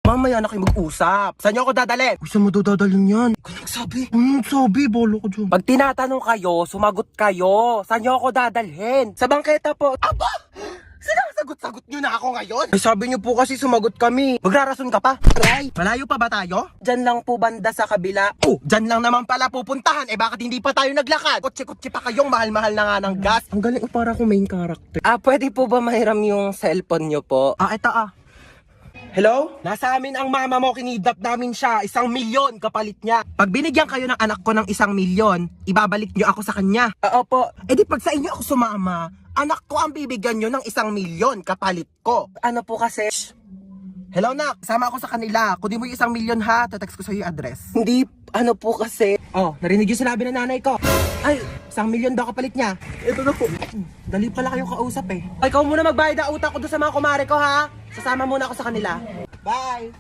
Mamaya na kayo mag-usap. Saan niyo ako dadalhin? Uy, saan mo dadalhin yan? Ikaw nagsabi. Nagsabi, bolo ko dyan. Pag tinatanong kayo, sumagot kayo. Saan niyo ako dadalhin? Sa bangketa po. Aba! Sinasagot-sagot niyo na ako ngayon? Ay, sabi niyo po kasi sumagot kami. Magrarason ka pa? Aray, malayo pa ba tayo? Diyan lang po banda sa kabila. Oh, diyan lang naman pala pupuntahan. Eh bakit hindi pa tayo naglakad? Kotse-kotse pa kayong mahal-mahal na nga ng gas. Ang galing, para akong main character. Pwede po ba mahiram yung cellphone niyo po? Eto Hello? Nasa amin ang mama mo, kinidnap namin siya. 1 milyon kapalit niya. Pag binigyan kayo ng anak ko ng 1 milyon, ibabalik niyo ako sa kanya. Opo. Eh di pag sa inyo ako sumama, anak ko ang bibigyan niyo ng 1 milyon kapalit ko. Ano po kasi? Hello nak, sama ako sa kanila. Kunin mo yung 1 milyon ha, tatext ko sa iyo yung address. Hindi, ano po kasi? Oh, narinig yung sinabi ng nanay ko. Ay, 1 milyon daw kapalit niya. Ito na po. Dali pala kayong kausap eh. Ikaw muna magbayad ng utang ko doon sa mga kumare ko ha. Sasama muna ako sa kanila. Bye!